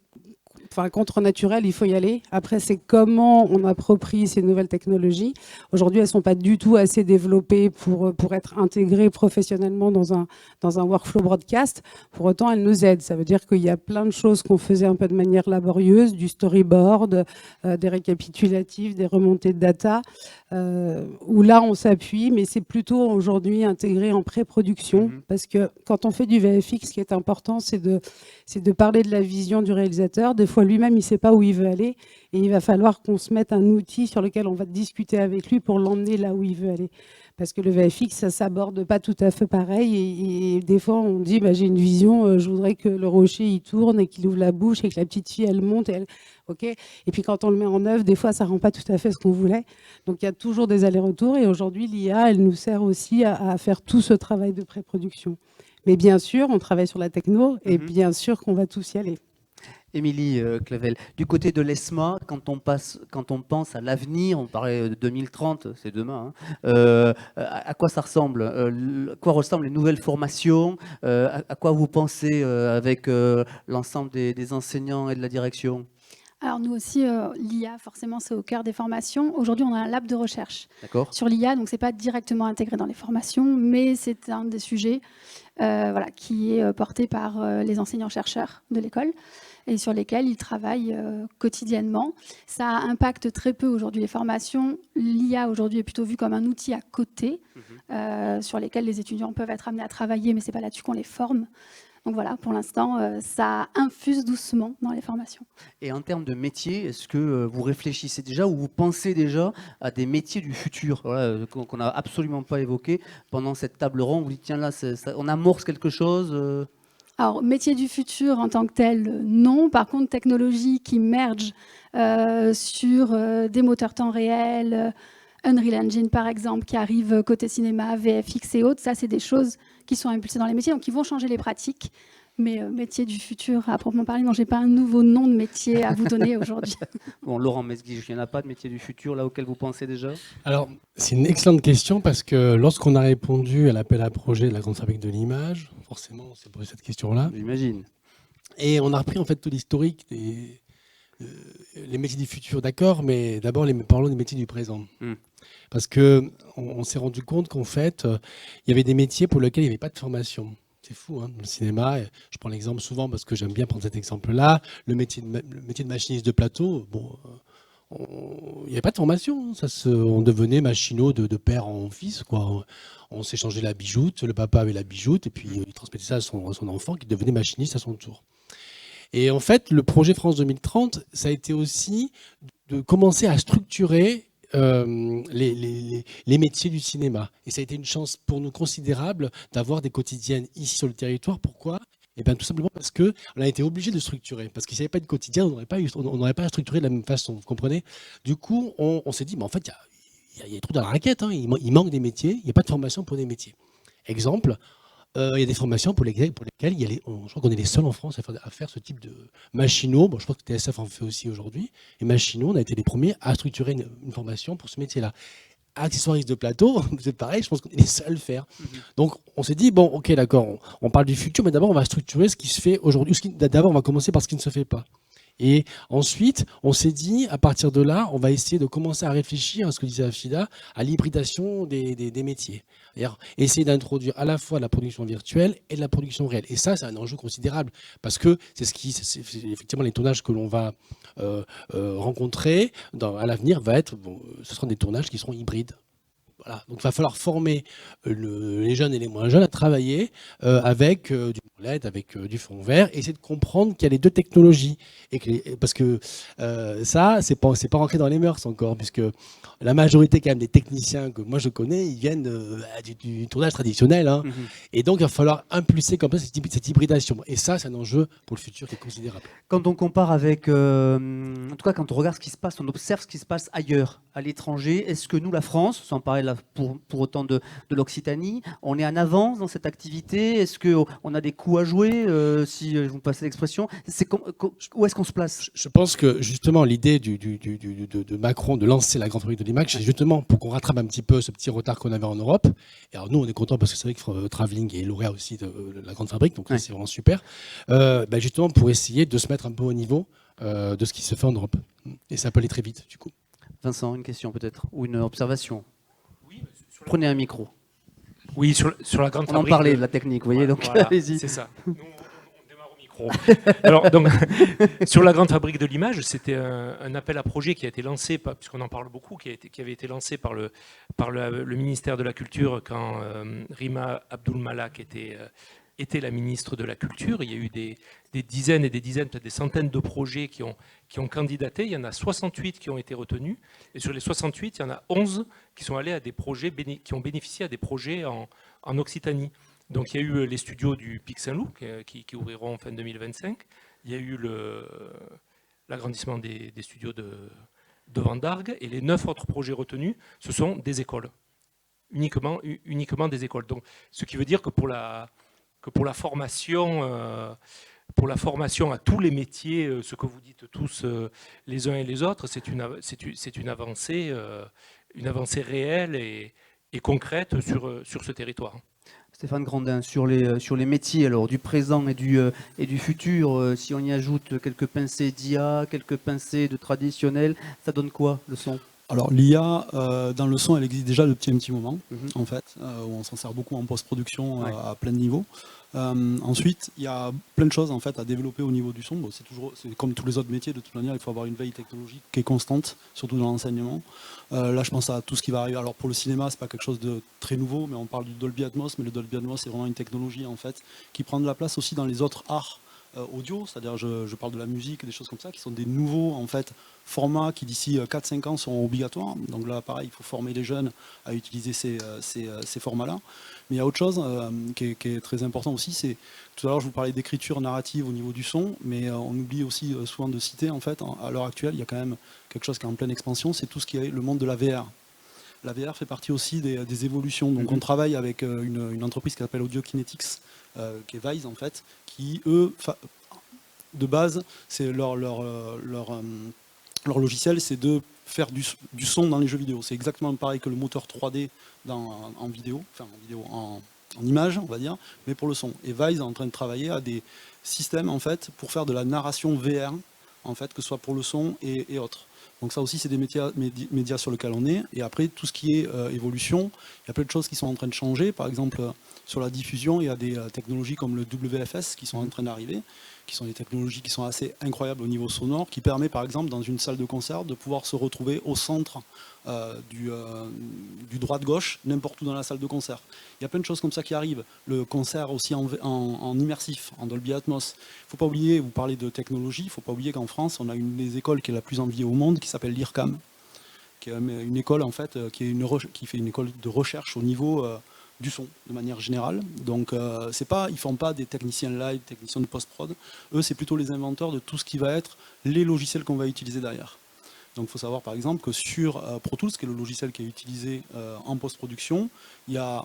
contre naturel, il faut y aller. Après, c'est comment on approprie ces nouvelles technologies. Aujourd'hui, elles ne sont pas du tout assez développées pour être intégrées professionnellement dans un workflow broadcast. Pour autant, elles nous aident. Ça veut dire qu'il y a plein de choses qu'on faisait un peu de manière laborieuse, du storyboard, des récapitulatifs, des remontées de data, où là, on s'appuie, mais c'est plutôt aujourd'hui intégré en pré-production. Parce que quand on fait du VFX, ce qui est important, c'est de parler de la vision du réalisateur. Des fois, lui-même, il ne sait pas où il veut aller et il va falloir qu'on se mette un outil sur lequel on va discuter avec lui pour l'emmener là où il veut aller. Parce que le VFX, ça ne s'aborde pas tout à fait pareil et des fois, on dit j'ai une vision, je voudrais que le rocher il tourne et qu'il ouvre la bouche et que la petite fille, elle monte. Okay. Et puis quand on le met en œuvre, des fois, ça ne rend pas tout à fait ce qu'on voulait. Donc il y a toujours des allers-retours et aujourd'hui, l'IA, elle nous sert aussi à faire tout ce travail de pré-production. Mais bien sûr, on travaille sur la techno et bien sûr qu'on va tous y aller. Émilie Clavel, du côté de l'ESMA, quand on pense à l'avenir, on parlait de 2030, c'est demain, à quoi ça ressemble? À quoi ressemblent les nouvelles formations? À quoi vous pensez avec l'ensemble des enseignants et de la direction? Alors nous aussi, l'IA, forcément, c'est au cœur des formations. Aujourd'hui, on a un lab de recherche sur l'IA, donc ce n'est pas directement intégré dans les formations, mais c'est un des sujets qui est porté par les enseignants-chercheurs de l'école et sur lesquels ils travaillent quotidiennement. Ça impacte très peu aujourd'hui les formations. L'IA aujourd'hui est plutôt vue comme un outil à côté sur lesquels les étudiants peuvent être amenés à travailler, mais ce n'est pas là-dessus qu'on les forme. Donc voilà, pour l'instant, ça infuse doucement dans les formations. Et en termes de métier, est-ce que vous réfléchissez déjà ou vous pensez déjà à des métiers du futur, voilà, qu'on n'a absolument pas évoqué pendant cette table ronde? Vous dites, tiens là, on amorce quelque chose Alors, métier du futur en tant que tel, non. Par contre, technologie qui merge sur des moteurs temps réel, Unreal Engine par exemple, qui arrive côté cinéma, VFX et autres, ça c'est des choses qui sont impulsées dans les métiers, donc qui vont changer les pratiques. Mais métier du futur, à proprement parler, non, j'ai pas un nouveau nom de métier à vous donner aujourd'hui. Bon, Laurent Mesguich, il n'y en a pas de métier du futur là auquel vous pensez déjà? Alors, c'est une excellente question parce que lorsqu'on a répondu à l'appel à projet de la Grande Fabrique de l'Image, forcément, on s'est posé cette question-là. J'imagine. Et on a repris en fait tout l'historique des les métiers du futur, d'accord, mais d'abord parlons des métiers du présent. Parce que on s'est rendu compte qu'en fait, il y avait des métiers pour lesquels il n'y avait pas de formation. C'est fou, hein, le cinéma. Je prends l'exemple souvent parce que j'aime bien prendre cet exemple-là. Le métier de machiniste de plateau, bon, il n'y avait pas de formation. On devenait machinot de père en fils, quoi. On s'échangeait la bijoute, le papa avait la bijoute, et puis il transmettait ça à son enfant qui devenait machiniste à son tour. Et en fait, le projet France 2030, ça a été aussi de commencer à structurer les métiers du cinéma. Et ça a été une chance pour nous considérable d'avoir des quotidiennes ici sur le territoire. Pourquoi ? Eh bien, tout simplement parce qu'on a été obligé de structurer. Parce qu'il n'y avait pas de quotidien, on n'aurait pas structuré de la même façon. Vous comprenez ? Du coup, on s'est dit, mais en fait, il y a des trous dans la raquette. Hein. Il manque des métiers. Il n'y a pas de formation pour des métiers. Exemple, il y a des formations pour lesquelles je crois qu'on est les seuls en France à faire ce type de machinaux. Bon, je crois que TSF en fait aussi aujourd'hui. Et machinaux, on a été les premiers à structurer une formation pour ce métier-là. Accessoiristes de plateau, c'est pareil, je pense qu'on est les seuls à le faire. Donc on s'est dit, bon, ok, d'accord, on parle du futur, mais d'abord on va structurer ce qui se fait aujourd'hui. D'abord on va commencer par ce qui ne se fait pas. Et ensuite, on s'est dit, à partir de là, on va essayer de commencer à réfléchir à ce que disait Afida, à l'hybridation des métiers. C'est-à-dire essayer d'introduire à la fois la production virtuelle et la production réelle. Et ça, c'est un enjeu considérable, parce que c'est effectivement les tournages que l'on va rencontrer à l'avenir ce seront des tournages qui seront hybrides. Voilà. Donc il va falloir former les jeunes et les moins jeunes à travailler avec du LED, avec du fond vert, et essayer de comprendre qu'il y a les deux technologies. Parce que ça, c'est pas rentré dans les mœurs encore, puisque la majorité quand même des techniciens que moi je connais, ils viennent du tournage traditionnel. Hein. Et donc il va falloir impulser comme ça cette hybridation. Et ça, c'est un enjeu pour le futur qui est considérable. Quand on compare avec, en tout cas quand on regarde ce qui se passe, on observe ce qui se passe ailleurs, à l'étranger, est-ce que nous, la France, sans parler là pour autant de l'Occitanie, on est en avance dans cette activité? Est-ce qu'on a des coups à jouer, si je vous passe l'expression? Où est-ce qu'on se place? Je pense que justement l'idée de Macron de lancer la Grande Fabrique de l'Image, c'est justement pour qu'on rattrape un petit peu ce petit retard qu'on avait en Europe. Et alors nous, on est contents parce que c'est vrai que Travelling est lauréat aussi de la Grande Fabrique, donc c'est vraiment super. Justement pour essayer de se mettre un peu au niveau de ce qui se fait en Europe. Et ça peut aller très vite, du coup. Vincent, une question peut-être, ou une observation? Prenez un micro. Oui, sur la Grande Fabrique. On en parlait de la technique, vous voyez, donc voilà, allez-y. C'est ça. Nous, on démarre au micro. Alors, donc, sur la Grande Fabrique de l'Image, c'était un appel à projet qui a été lancé, puisqu'on en parle beaucoup, qui avait été lancé par le ministère de la Culture quand Rima Abdul-Malak était la ministre de la Culture. Il y a eu des dizaines et des dizaines, peut-être des centaines de projets qui ont candidaté. Il y en a 68 qui ont été retenus. Et sur les 68, il y en a 11 qui sont allés à des projets, qui ont bénéficié à des projets en Occitanie. Donc il y a eu les studios du Pic Saint-Loup qui ouvriront en fin 2025. Il y a eu l'agrandissement des studios de Vendargue. Et les 9 autres projets retenus, ce sont des écoles. Uniquement des écoles. Donc, ce qui veut dire que pour la formation à tous les métiers, ce que vous dites tous les uns et les autres, c'est une avancée réelle et concrète sur ce territoire. Stéphane Grandin, sur les métiers alors, du présent et du futur, si on y ajoute quelques pincées d'IA, quelques pincées de traditionnel, ça donne quoi le son? Alors l'IA, dans le son, elle existe déjà depuis un petit moment, en fait, où on s'en sert beaucoup en post-production à plein de niveaux. Ensuite, il y a plein de choses en fait à développer au niveau du son. Bon, c'est comme tous les autres métiers, de toute manière, il faut avoir une veille technologique qui est constante, surtout dans l'enseignement. Là, je pense à tout ce qui va arriver. Alors pour le cinéma, c'est pas quelque chose de très nouveau, mais on parle du Dolby Atmos, mais le Dolby Atmos, c'est vraiment une technologie en fait qui prend de la place aussi dans les autres arts audio, c'est-à-dire je parle de la musique, des choses comme ça, qui sont des nouveaux en fait formats qui d'ici 4-5 ans seront obligatoires. Donc là, pareil, il faut former les jeunes à utiliser ces formats-là. Mais il y a autre chose qui est très important aussi, c'est tout à l'heure je vous parlais d'écriture narrative au niveau du son, mais on oublie aussi souvent de citer en fait, à l'heure actuelle, il y a quand même quelque chose qui est en pleine expansion, c'est tout ce qui est le monde de la VR. La VR fait partie aussi des évolutions. Donc on travaille avec une entreprise qui s'appelle Audio Kinetics, qui est Vize en fait, qui eux, de base, c'est leur logiciel, c'est de faire du son dans les jeux vidéo. C'est exactement pareil que le moteur 3D en vidéo, en image, on va dire, mais pour le son. Et Vize est en train de travailler à des systèmes en fait pour faire de la narration VR, en fait, que ce soit pour le son et autres. Donc ça aussi, c'est des médias sur lesquels on est. Et après, tout ce qui est évolution, il y a plein de choses qui sont en train de changer. Par exemple, sur la diffusion, il y a des technologies comme le WFS qui sont en train d'arriver, qui sont des technologies qui sont assez incroyables au niveau sonore, qui permet par exemple dans une salle de concert de pouvoir se retrouver au centre du droite-gauche, n'importe où dans la salle de concert. Il y a plein de choses comme ça qui arrivent. Le concert aussi en immersif, en Dolby Atmos. Il ne faut pas oublier, vous parlez de technologie, il ne faut pas oublier qu'en France, on a une des écoles qui est la plus enviée au monde, qui s'appelle l'IRCAM, qui est une école en fait, qui fait une école de recherche au niveau du son, de manière générale. Donc ils ne font pas des techniciens live, techniciens de post-prod. Eux, c'est plutôt les inventeurs de tout ce qui va être les logiciels qu'on va utiliser derrière. Donc il faut savoir par exemple que sur Pro Tools, qui est le logiciel qui est utilisé en post-production, il y a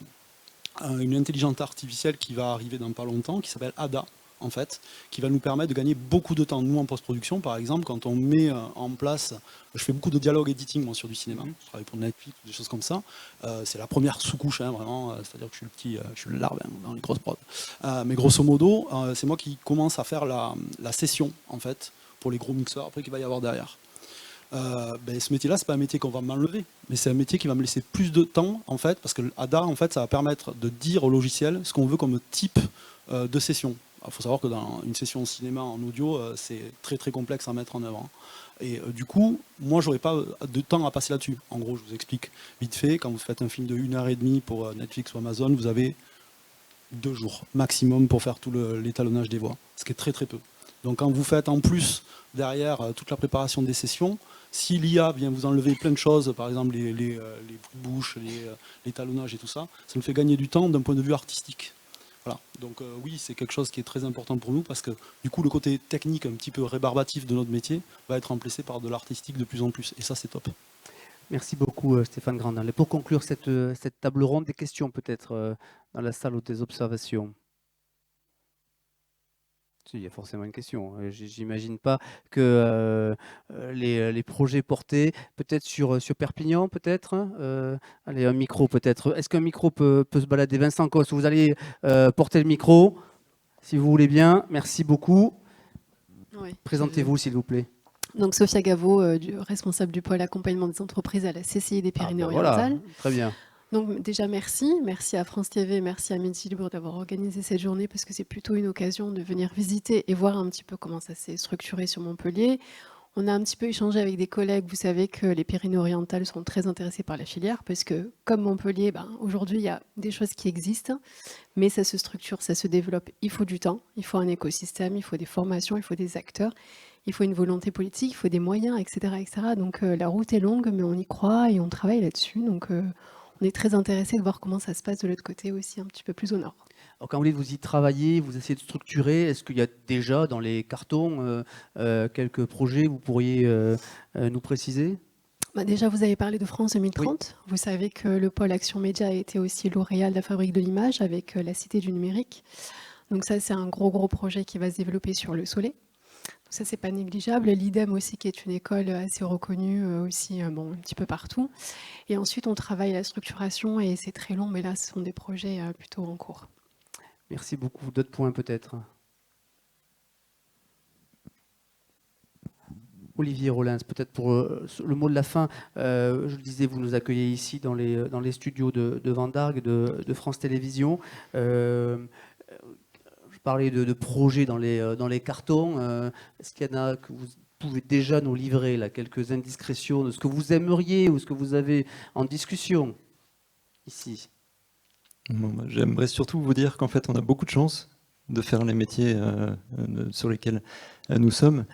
une intelligence artificielle qui va arriver dans pas longtemps, qui s'appelle Ada, en fait, qui va nous permettre de gagner beaucoup de temps. Nous, en post-production, par exemple, quand on met en place... Je fais beaucoup de dialogue editing, moi, sur du cinéma. Je travaille pour Netflix, des choses comme ça. C'est la première sous-couche, hein, vraiment. C'est-à-dire que je suis le larve hein, dans les grosses prods. Mais grosso modo, c'est moi qui commence à faire la session, en fait, pour les gros mixeurs, après qu'il va y avoir derrière. Ce métier-là, c'est pas un métier qu'on va m'enlever, mais c'est un métier qui va me laisser plus de temps, en fait, parce que l'ADA, en fait, ça va permettre de dire au logiciel ce qu'on veut comme type de session. Il faut savoir que dans une session cinéma en audio, c'est très très complexe à mettre en œuvre. Et du coup, moi, j'aurais pas de temps à passer là-dessus. En gros, je vous explique vite fait, quand vous faites un film de 1h30 pour Netflix ou Amazon, vous avez 2 jours maximum pour faire tout l'étalonnage des voix, ce qui est très très peu. Donc quand vous faites en plus derrière toute la préparation des sessions, si l'IA vient vous enlever plein de choses, par exemple les bruits de bouche, l'étalonnage et tout ça, ça nous fait gagner du temps d'un point de vue artistique. Voilà. Donc oui, c'est quelque chose qui est très important pour nous parce que du coup le côté technique un petit peu rébarbatif de notre métier va être remplacé par de l'artistique de plus en plus. Et ça, c'est top. Merci beaucoup Stéphane Grandin. Et pour conclure cette table ronde, des questions peut-être dans la salle ou des observations? Il y a forcément une question. J'imagine pas que les projets portés, peut-être sur Perpignan, peut-être. Allez, un micro, peut-être. Est-ce qu'un micro peut se balader? Vincent Coste, vous allez porter le micro, si vous voulez bien. Merci beaucoup. Oui. Présentez-vous, s'il vous plaît. Donc, Sophia Gaveau, responsable du pôle accompagnement des entreprises à la CCI des Pyrénées-Orientales. Voilà, très bien. Donc déjà merci à France TV, merci à Midi Libre d'avoir organisé cette journée parce que c'est plutôt une occasion de venir visiter et voir un petit peu comment ça s'est structuré sur Montpellier. On a un petit peu échangé avec des collègues, vous savez que les Pyrénées-Orientales sont très intéressés par la filière parce que comme Montpellier, aujourd'hui il y a des choses qui existent, mais ça se structure, ça se développe, il faut du temps, il faut un écosystème, il faut des formations, il faut des acteurs, il faut une volonté politique, il faut des moyens, etc. etc. Donc la route est longue, mais on y croit et on travaille là-dessus. Donc on est très intéressé de voir comment ça se passe de l'autre côté aussi, un petit peu plus au nord. Alors quand vous y travaillez, vous essayez de structurer, est-ce qu'il y a déjà dans les cartons quelques projets, vous pourriez nous préciser? Déjà, vous avez parlé de France 2030. Oui. Vous savez que le pôle Action Média a été aussi lauréat de la Fabrique de l'Image avec la Cité du Numérique. Donc ça, c'est un gros projet qui va se développer sur le Soleil. Donc ça, c'est pas négligeable. L'IDEM aussi, qui est une école assez reconnue aussi, un petit peu partout. Et ensuite, on travaille la structuration et c'est très long, mais là, ce sont des projets plutôt en cours. Merci beaucoup. D'autres points peut-être? Olivier Rollins, peut-être pour le mot de la fin. Je le disais, vous nous accueillez ici dans les studios de Vendargue, de France Télévisions. Je parlais de projets dans les cartons. Est-ce qu'il y en a que vous pouvez déjà nous livrer là, quelques indiscrétions de ce que vous aimeriez ou ce que vous avez en discussion ici? Bon, j'aimerais surtout vous dire qu'en fait, on a beaucoup de chance de faire les métiers sur lesquels nous sommes.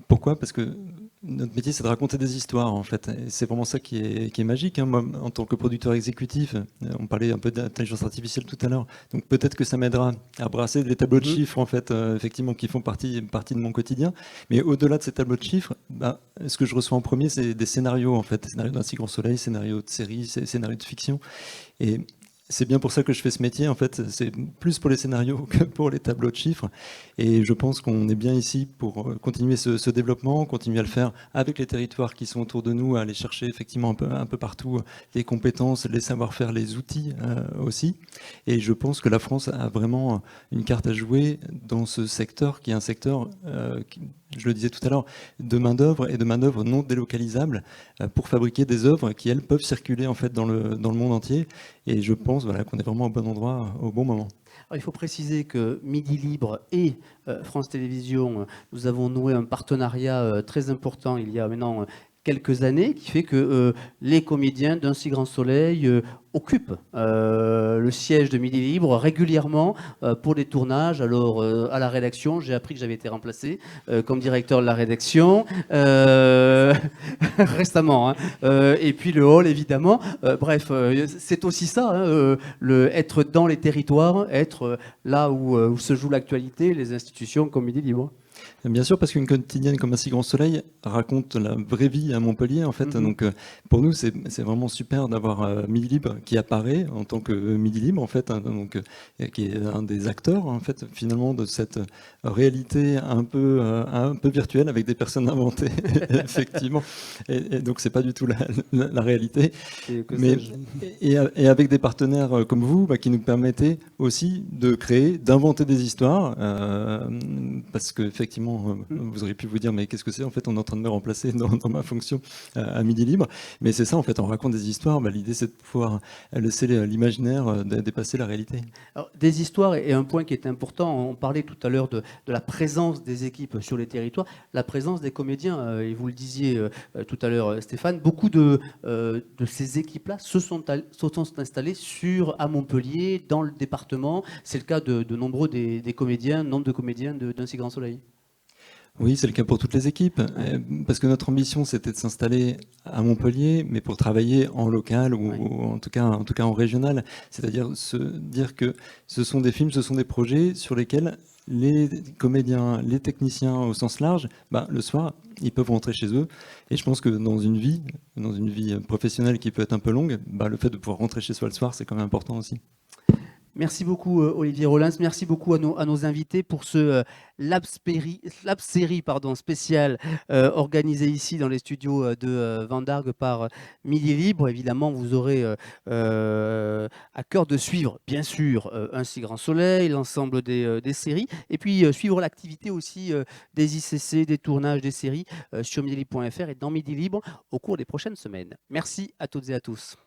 Pourquoi? Parce que notre métier, c'est de raconter des histoires, en fait. Et c'est vraiment ça qui est magique. Hein. Moi, en tant que producteur exécutif, on parlait un peu d'intelligence artificielle tout à l'heure. Donc peut-être que ça m'aidera à brasser des tableaux de chiffres, en fait, effectivement, qui font partie de mon quotidien. Mais au-delà de ces tableaux de chiffres, ce que je reçois en premier, c'est des scénarios, en fait. Scénarios d'un si grand soleil, scénarios de séries, scénarios de fiction. Et c'est bien pour ça que je fais ce métier, en fait, c'est plus pour les scénarios que pour les tableaux de chiffres. Et je pense qu'on est bien ici pour continuer ce développement, continuer à le faire avec les territoires qui sont autour de nous, à aller chercher effectivement un peu partout les compétences, les savoir-faire, les outils aussi. Et je pense que la France a vraiment une carte à jouer dans ce secteur qui est un secteur, je le disais tout à l'heure, de main-d'œuvre et de main-d'œuvre non délocalisable pour fabriquer des œuvres qui, elles, peuvent circuler en fait dans le monde entier. Et je pense qu'on est vraiment au bon endroit, au bon moment. Alors, il faut préciser que Midi Libre et France Télévisions, nous avons noué un partenariat très important il y a maintenant quelques années, qui fait que les comédiens d'Un si grand soleil occupent le siège de Midi Libre régulièrement pour des tournages. Alors, à la rédaction, j'ai appris que j'avais été remplacé comme directeur de la rédaction récemment. Hein. Et puis le hall, évidemment. Bref, c'est aussi ça, hein, être dans les territoires, être là où se joue l'actualité, les institutions comme Midi Libre. Bien sûr, parce qu'une quotidienne comme Un si grand soleil raconte la vraie vie à Montpellier, en fait. Donc, pour nous, c'est vraiment super d'avoir Midi Libre qui apparaît en tant que Midi Libre, en fait, hein, donc, qui est un des acteurs, en fait, finalement, de cette réalité un peu virtuelle avec des personnes inventées, effectivement. Et donc, c'est pas du tout la réalité. Mais, et avec des partenaires comme vous, qui nous permettaient aussi de créer, d'inventer des histoires, parce que effectivement, vous auriez pu vous dire mais qu'est-ce que c'est? En fait, on est en train de me remplacer dans ma fonction à Midi Libre. Mais c'est ça, en fait, on raconte des histoires. L'idée, c'est de pouvoir laisser l'imaginaire dépasser la réalité. Alors, des histoires est un point qui est important. On parlait tout à l'heure de la présence des équipes sur les territoires, la présence des comédiens. Et vous le disiez tout à l'heure, Stéphane, beaucoup de ces équipes-là se sont installées à Montpellier, dans le département. C'est le cas de nombreux des comédiens, nombre de comédiens d'Un si grand soleil. Oui, c'est le cas pour toutes les équipes, parce que notre ambition, c'était de s'installer à Montpellier, mais pour travailler en local ou en tout cas en régional. C'est-à-dire se dire que ce sont des films, ce sont des projets sur lesquels les comédiens, les techniciens au sens large, le soir, ils peuvent rentrer chez eux. Et je pense que dans une vie professionnelle qui peut être un peu longue, le fait de pouvoir rentrer chez soi le soir, c'est quand même important aussi. Merci beaucoup Olivier Rollins, merci beaucoup à nos invités pour ce Lab série spécial organisé ici dans les studios de Vendargue par Midi Libre. Évidemment, vous aurez à cœur de suivre, bien sûr, Un si grand soleil, l'ensemble des séries, et puis suivre l'activité aussi des ICC, des tournages des séries sur midilibre.fr et dans Midi Libre au cours des prochaines semaines. Merci à toutes et à tous.